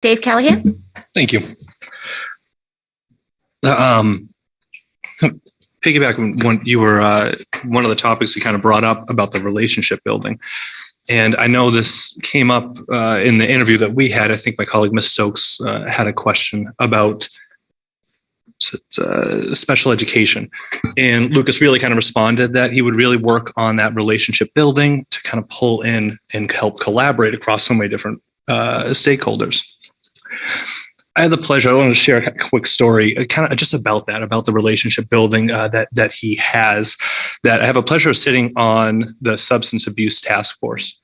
Dave Callahan. Thank you. Piggyback when you were one of the topics you kind of brought up about the relationship building. And I know this came up in the interview that we had. I think my colleague, Ms. Stokes, had a question about special education. And Lucas really kind of responded that he would really work on that relationship building to kind of pull in and help collaborate across so many different stakeholders. I had the pleasure, I want to share a quick story kind of just about that, about the relationship building that he has, that I have a pleasure of sitting on the substance abuse task force.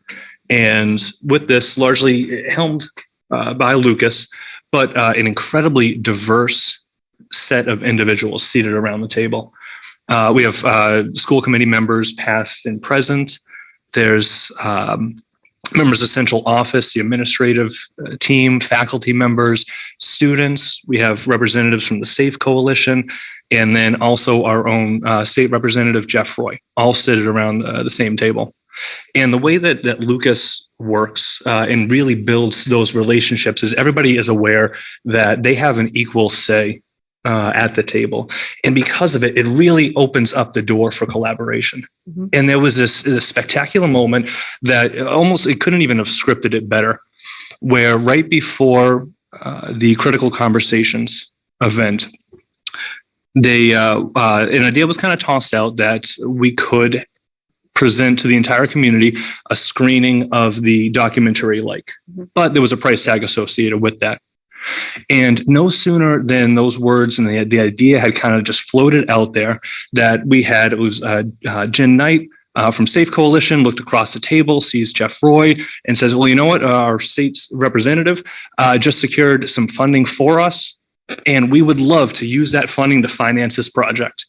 And with this largely helmed by Lucas, but an incredibly diverse set of individuals seated around the table. We have school committee members, past and present. There's members of central office, the administrative team, faculty members, students. We have representatives from the SAFE Coalition, and then also our own state representative, Jeff Roy, all seated around the same table. And the way that Lucas works and really builds those relationships is everybody is aware that they have an equal say at the table. And because of it, it really opens up the door for collaboration. Mm-hmm. And there was this spectacular moment that almost, it couldn't even have scripted it better, where right before the Critical Conversations event, they an idea was kind of tossed out that we could present to the entire community a screening of the documentary Like, but there was a price tag associated with that. And no sooner than those words and the idea had kind of just floated out there that we had, it was Jen Knight from Safe Coalition looked across the table, sees Jeff Roy and says, well, you know what, our state's representative just secured some funding for us, and we would love to use that funding to finance this project.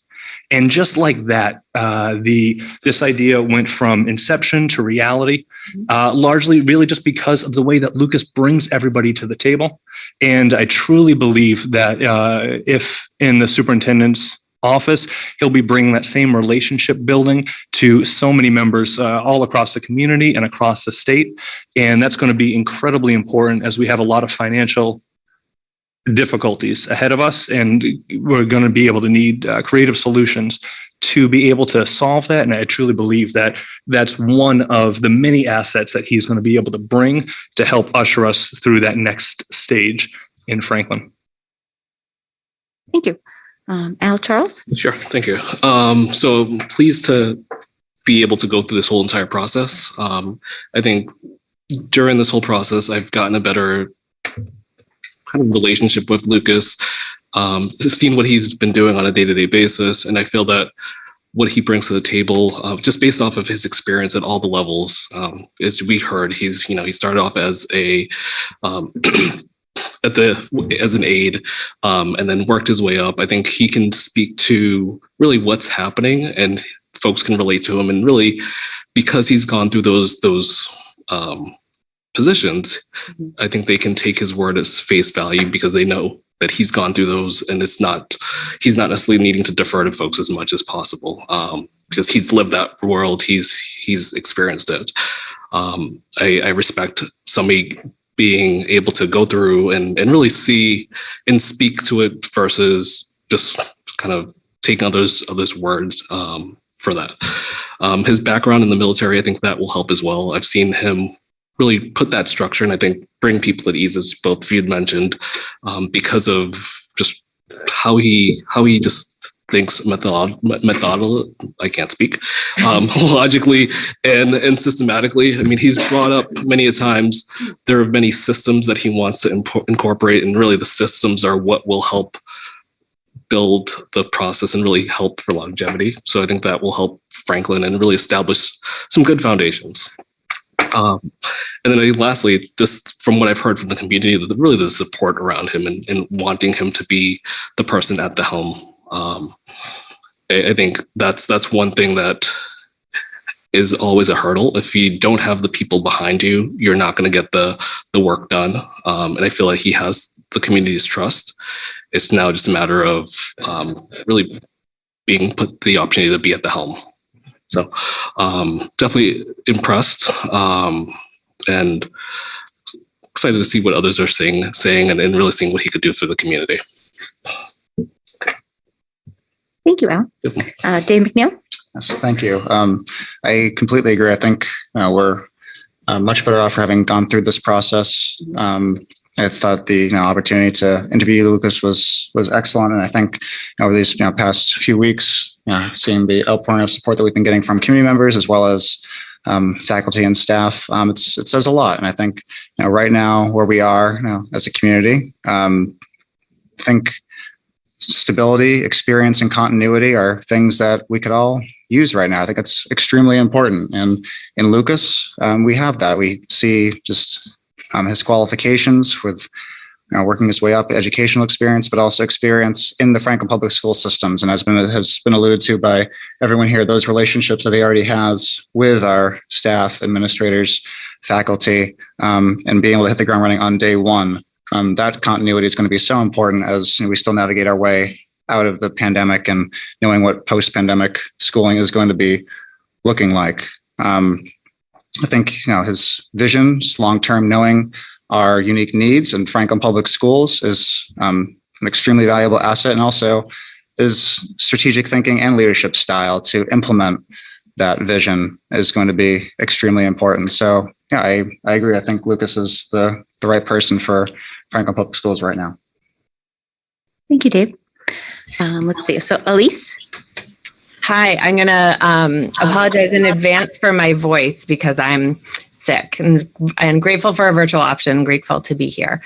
And just like that, this idea went from inception to reality, largely really just because of the way that Lucas brings everybody to the table. And I truly believe that if in the superintendent's office, he'll be bringing that same relationship building to so many members all across the community and across the state. And that's going to be incredibly important as we have a lot of financial difficulties ahead of us, and we're going to be able to need creative solutions to be able to solve that. And I truly believe that that's one of the many assets that he's going to be able to bring to help usher us through that next stage in Franklin. Thank you. Al Charles? Sure, thank you. So I'm pleased to be able to go through this whole entire process. I think during this whole process, I've gotten a better kind of relationship with Lucas. I've seen what he's been doing on a day-to-day basis, and I feel that what he brings to the table, just based off of his experience at all the levels, as we heard, he started off as a as an aide, and then worked his way up. I think he can speak to really what's happening, and folks can relate to him. And really, because he's gone through those positions, I think they can take his word as face value because they know that he's gone through those, and he's not necessarily needing to defer to folks as much as possible because he's lived that world, he's experienced it. I respect somebody being able to go through and really see and speak to it versus just kind of taking others' words for that. His background in the military, I think that will help as well. I've seen him really put that structure and I think bring people at ease, as both of you had mentioned, because of just how he just thinks I can't speak, logically and systematically. I mean, he's brought up many a times, there are many systems that he wants to incorporate, and really the systems are what will help build the process and really help for longevity. So I think that will help Franklin and really establish some good foundations. And then lastly, just from what I've heard from the community, really the support around him and wanting him to be the person at the helm. I think that's one thing that is always a hurdle. If you don't have the people behind you, you're not going to get the work done. And I feel like he has the community's trust. It's now just a matter of really being put the opportunity to be at the helm. So definitely impressed. And excited to see what others are saying and really seeing what he could do for the community. Thank you, Al. Dave McNeil? Yes, thank you. I completely agree. I think we're much better off for having gone through this process. I thought the opportunity to interview Lucas was excellent, and I think over these past few weeks, seeing the outpouring of support that we've been getting from community members as well as faculty and staff, it says a lot. And I think right now where we are as a community, I think stability, experience, and continuity are things that we could all use right now. I think it's extremely important. And in Lucas, we have that. We see just his qualifications with working his way up, educational experience, but also experience in the Franklin Public School systems. And has been alluded to by everyone here, those relationships that he already has with our staff, administrators, faculty, and being able to hit the ground running on day one. That continuity is going to be so important as we still navigate our way out of the pandemic and knowing what post-pandemic schooling is going to be looking like. I think his vision, his long-term knowing our unique needs in Franklin Public Schools is an extremely valuable asset, and also his strategic thinking and leadership style to implement that vision is going to be extremely important. So yeah, I agree. I think Lucas is the right person for Franklin Public Schools right now. Thank you, Dave. Let's see. So Elise? Hi, I'm going to apologize in advance for my voice because I'm sick and grateful for a virtual option, grateful to be here.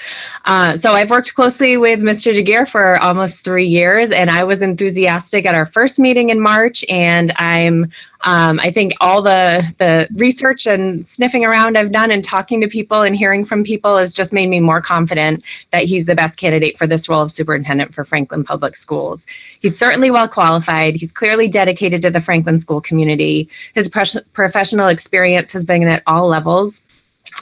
So I've worked closely with Mr. DeGeer for almost 3 years, and I was enthusiastic at our first meeting in March, and I think all the research and sniffing around I've done and talking to people and hearing from people has just made me more confident that he's the best candidate for this role of superintendent for Franklin Public Schools. He's certainly well qualified. He's clearly dedicated to the Franklin school community. His professional experience has been at all levels,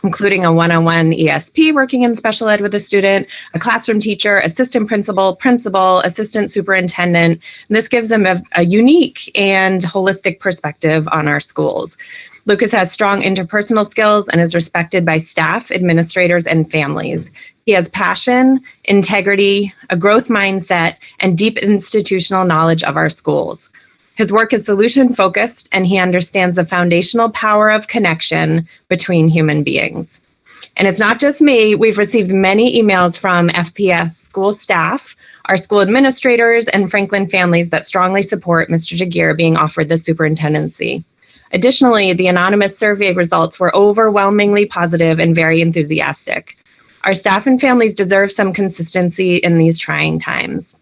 including a one-on-one ESP working in special ed with a student, a classroom teacher, assistant principal, assistant superintendent. And this gives him a unique and holistic perspective on our schools. Lucas has strong interpersonal skills and is respected by staff, administrators, and families. He has passion, integrity, a growth mindset, and deep institutional knowledge of our schools. His work is solution-focused, and he understands the foundational power of connection between human beings. And it's not just me. We've received many emails from FPS school staff, our school administrators, and Franklin families that strongly support Mr. DeGeer being offered the superintendency. Additionally, the anonymous survey results were overwhelmingly positive and very enthusiastic. Our staff and families deserve some consistency in these trying times.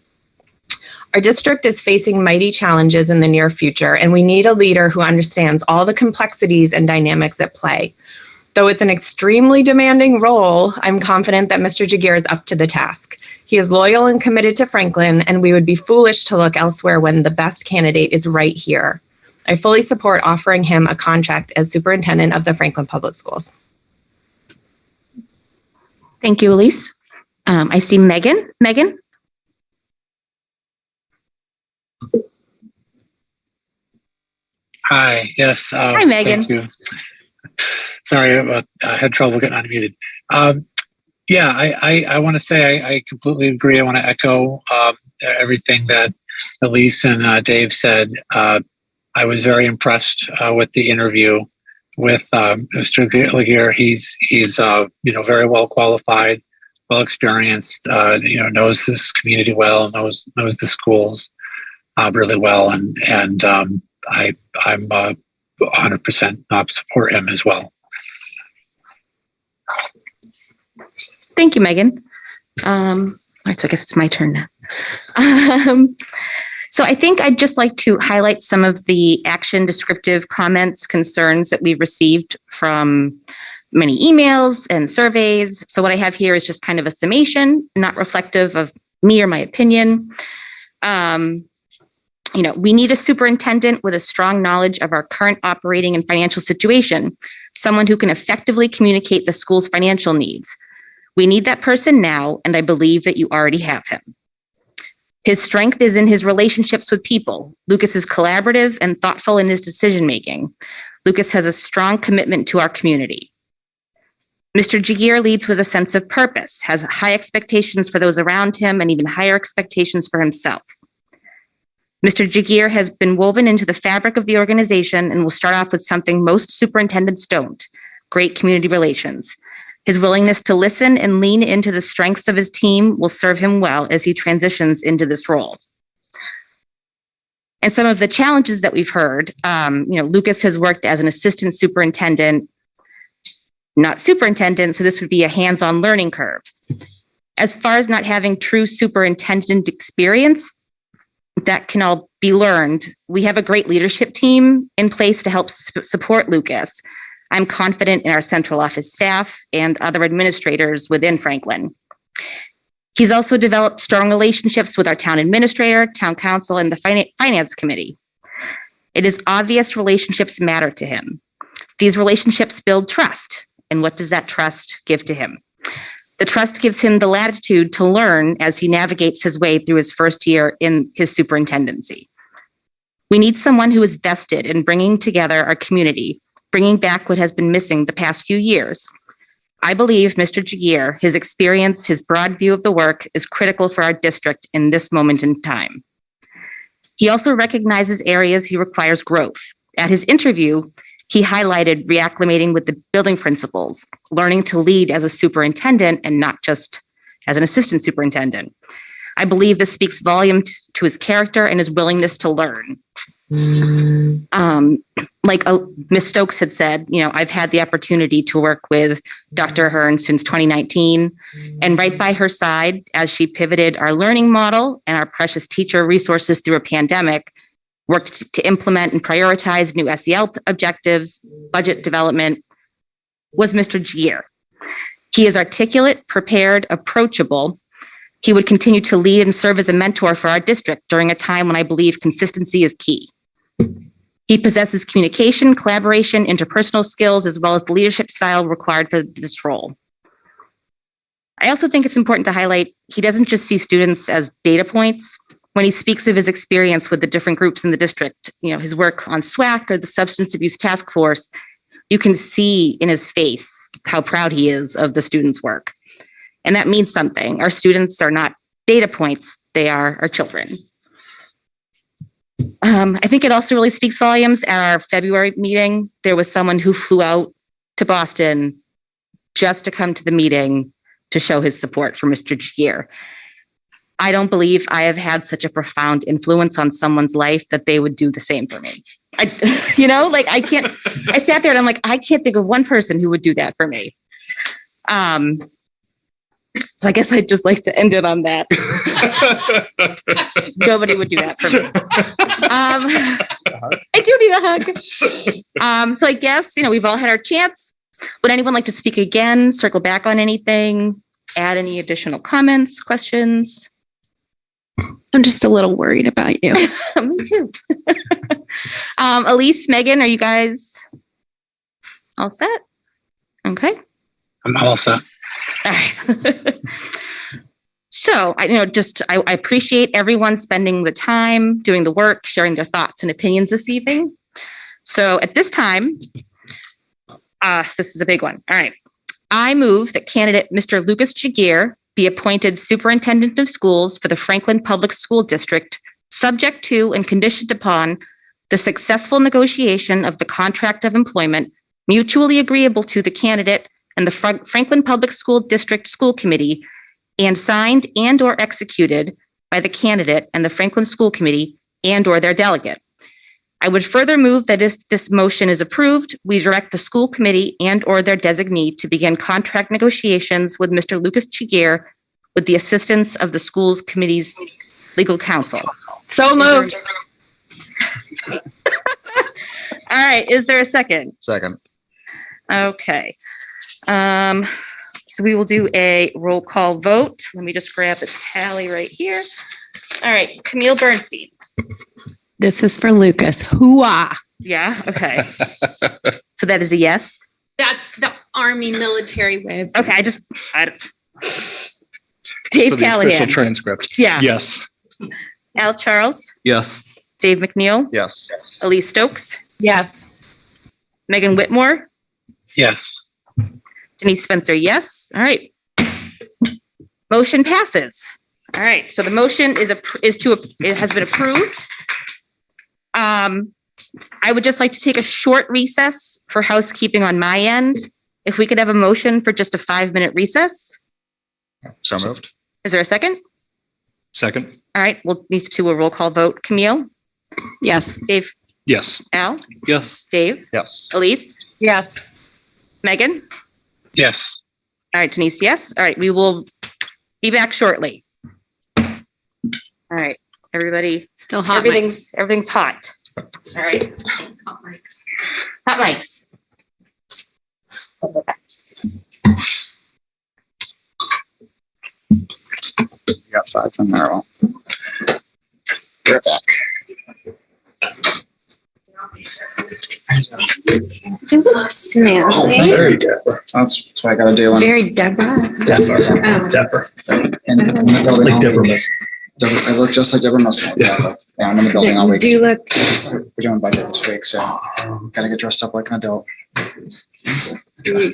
Our district is facing mighty challenges in the near future, and we need a leader who understands all the complexities and dynamics at play. Though it's an extremely demanding role, I'm confident that Mr. DeGeer is up to the task. He is loyal and committed to Franklin, and we would be foolish to look elsewhere when the best candidate is right here. I fully support offering him a contract as superintendent of the Franklin Public Schools. Thank you, Elise. I see Megan. Megan? Hi. Yes. Hi, Megan. Thank you. Sorry about. I had trouble getting unmuted. Yeah, I want to say I completely agree. I want to echo everything that Elise and Dave said. I was very impressed with the interview with Mr. DeGeer. He's very well qualified, well experienced. Knows this community well, knows the schools really well, and I'm 100% support him as well. Thank you, Megan. All right, so I guess it's my turn now. So I think I'd just like to highlight some of the action descriptive comments, concerns that we've received from many emails and surveys. So what I have here is just kind of a summation, not reflective of me or my opinion. We need a superintendent with a strong knowledge of our current operating and financial situation, someone who can effectively communicate the school's financial needs. We need that person now, and I believe that you already have him. His strength is in his relationships with people. Lucas is collaborative and thoughtful in his decision-making. Lucas has a strong commitment to our community. Mr. Jagir leads with a sense of purpose, has high expectations for those around him, and even higher expectations for himself. Mr. Jagir has been woven into the fabric of the organization and will start off with something most superintendents don't: great community relations. His willingness to listen and lean into the strengths of his team will serve him well as he transitions into this role. And some of the challenges that we've heard, Lucas has worked as an assistant superintendent, not superintendent, so this would be a hands-on learning curve. As far as not having true superintendent experience, that can all be learned. We have a great leadership team in place to help support Lucas. I'm confident in our central office staff and other administrators within Franklin. He's also developed strong relationships with our town administrator, town council, and the finance committee. It is obvious relationships matter to him. These relationships build trust. And what does that trust give to him? The trust gives him the latitude to learn as he navigates his way through his first year in his superintendency. We need someone who is vested in bringing together our community, bringing back what has been missing the past few years. I believe Mr. Jagir, his experience, his broad view of the work is critical for our district in this moment in time. He also recognizes areas he requires growth. At his interview, he highlighted reacclimating with the building principals, learning to lead as a superintendent and not just as an assistant superintendent. I believe this speaks volumes to his character and his willingness to learn. Like Ms. Stokes had said, I've had the opportunity to work with Dr. Hearn since 2019, and right by her side as she pivoted our learning model and our precious teacher resources through a pandemic, worked to implement and prioritize new SEL objectives, budget development, was Mr. Jagir. He is articulate, prepared, approachable. He would continue to lead and serve as a mentor for our district during a time when I believe consistency is key. He possesses communication, collaboration, interpersonal skills, as well as the leadership style required for this role. I also think it's important to highlight he doesn't just see students as data points. When he speaks of his experience with the different groups in the district, his work on SWAC or the Substance Abuse Task Force, you can see in his face how proud he is of the students' work. And that means something. Our students are not data points, they are our children. I think it also really speaks volumes. At our February meeting, there was someone who flew out to Boston just to come to the meeting to show his support for Mr. Jagir. I don't believe I have had such a profound influence on someone's life that they would do the same for me. I sat there and I'm like, I can't think of one person who would do that for me. So I guess I'd just like to end it on that. Nobody would do that for me. I do need a hug. So I guess, we've all had our chance. Would anyone like to speak again, circle back on anything, add any additional comments, questions? I'm just a little worried about you. Me too. Elise, Megan, are you guys all set? Okay. I'm all set. All right. So I appreciate everyone spending the time, doing the work, sharing their thoughts and opinions this evening. So at this time, this is a big one. All right. I move that candidate Mr. Lucas Jagir be appointed Superintendent of Schools for the Franklin Public School District, subject to and conditioned upon the successful negotiation of the contract of employment mutually agreeable to the candidate and the Franklin Public School District School Committee, and signed and or executed by the candidate and the Franklin School Committee and or their delegate. I would further move that if this motion is approved, we direct the school committee and or their designee to begin contract negotiations with Mr. Lucas Jagir with the assistance of the school's committee's legal counsel. So moved. All right. Is there a second? Second. Okay. So we will do a roll call vote. Let me just grab the tally right here. All right. Camille Bernstein. This is for Lucas. Hooah. Yeah. Okay. So that is a yes. That's the Army military way of saying Okay. Dave For the official Callahan. transcript. Yeah. Yes. Al Charles. Yes. Dave McNeil. Yes. Elise Stokes. Yes. Megan Whitmore. Yes. Denise Spencer, yes. All right. Motion passes. All right, so the motion it has been approved. I would just like to take a short recess for housekeeping on my end. If we could have a motion for just a 5-minute recess. So moved. Is there a second? Second. All right, we'll need to do a roll call vote. Camille, Yes. Dave, Yes. Al, Yes. Dave, Yes. Elise, Yes. Megan. Yes. All right, Denise, yes. All right, we will be back shortly. All right, everybody. Still hot. Everything's hot. All right. Hot mics. Hot mics. You got 5 in there. Well, get back. Very dapper. That's what I gotta do. Very Deborah. Dapper. Oh. Dapper. In the building Like all Deborah week. Miss. I look just like Deborah Muslim. Yeah, I'm in the building all week. Do you look? We're doing budget this week, so gotta get dressed up like an adult. You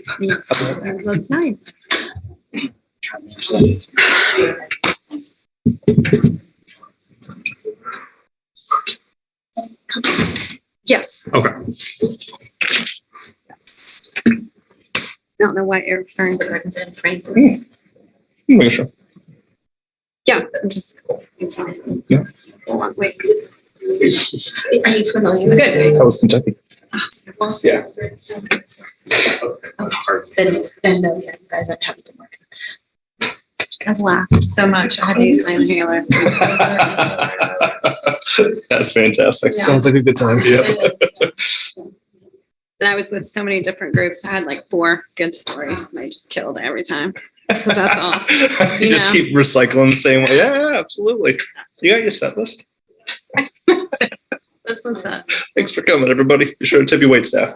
look nice. Yes. Okay. I don't know what you're referring to. Make sure. Yeah, I'm just exhausted. Yeah. A long week. Are you familiar? Good. That was Kentucky. Yeah. Then no, you guys aren't having to work. I've laughed so much. I had to use my inhaler. That's fantastic. Yeah. Sounds like a good time. Yeah. And I was with so many different groups. I had like 4 good stories and I just killed every time. 'Cause that's all. You You just know. keep recycling the same way. Yeah, absolutely. You got your set list. That's what's up. Thanks for coming, everybody. Be sure to tip your wait staff.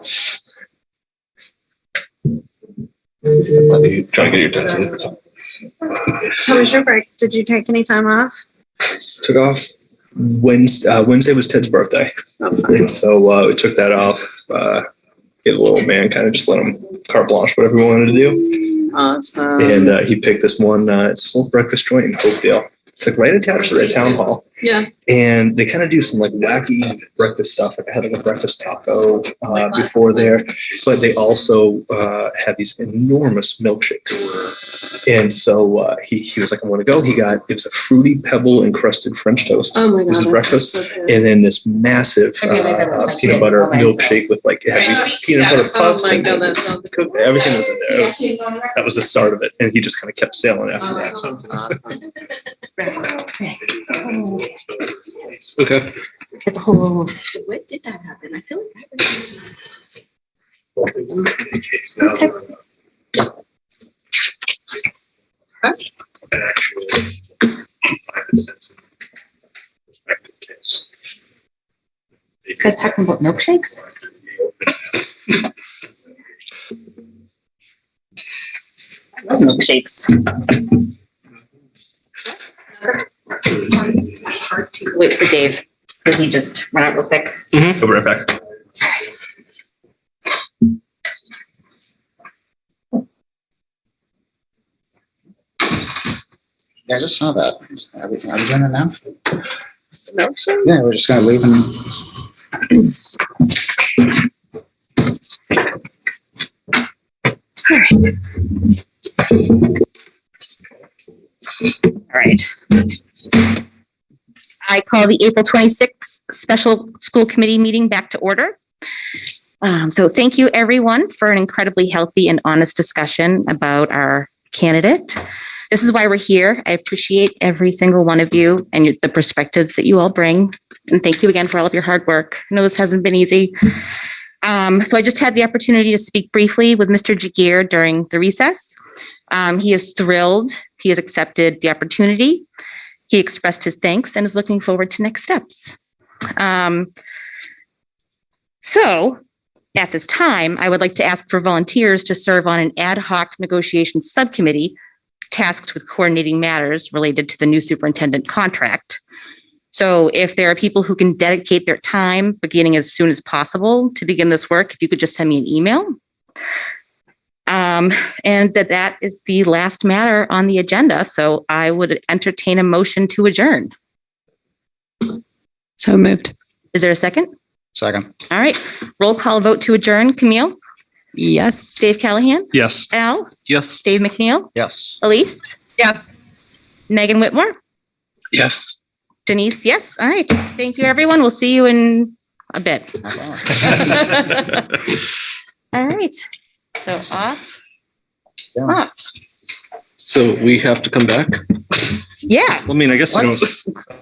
Trying to get your attention. How was your break? Did you take any time off? Took off Wednesday. Wednesday was Ted's birthday, Oh, fun. and so we took that off. Get a little man, kind of just let him carte blanche, whatever he wanted to do. Awesome. And he picked this one. It's a little breakfast joint in Hopedale. It's like right attached to the town hall. Yeah. And they kind of do some like wacky breakfast stuff. Like I had like a breakfast taco before there, but they also have these enormous milkshakes. And so he was like, I want to go. It was a fruity pebble encrusted French toast. Oh my God. This is that breakfast. sounds so good. And then this massive peanut butter milkshake with like, it had Reese's peanut butter Oh puffs my and God, that sounds cooked- everything was in there. That was the start of it. And he just kind of kept sailing after that. Okay. It's a whole. When did that happen? I feel like You guys talking about milkshakes? I love milkshakes. Wait for Dave. Did he just run out real quick? Go right back. Yeah, I just saw that. Everything. Are we doing it now? Yeah, we're just gonna leave and. All right. I call the April 26th Special School Committee meeting back to order. So thank you, everyone, for an incredibly healthy and honest discussion about our candidate. This is why we're here. I appreciate every single one of you and the perspectives that you all bring. And thank you again for all of your hard work. I know this hasn't been easy. So I just had the opportunity to speak briefly with Mr. Jagir during the recess. He is thrilled. He has accepted the opportunity. He expressed his thanks and is looking forward to next steps. So at this time, I would like to ask for volunteers to serve on an ad hoc negotiation subcommittee tasked with coordinating matters related to the new superintendent contract. So if there are people who can dedicate their time beginning as soon as possible to begin this work, if you could just send me an email. And that is the last matter on the agenda. So I would entertain a motion to adjourn. So moved. Is there a second? Second. All right. Roll call vote to adjourn. Camille, Yes. Dave Callahan, Yes. Al, Yes. Dave McNeil, Yes. Elise, Yes. Megan Whitmore, Yes. Denise. Yes. All right. Thank you, everyone. We'll see you in a bit. All right. So off. Yeah. So we have to come back. Yeah. I mean, I guess you What? don't.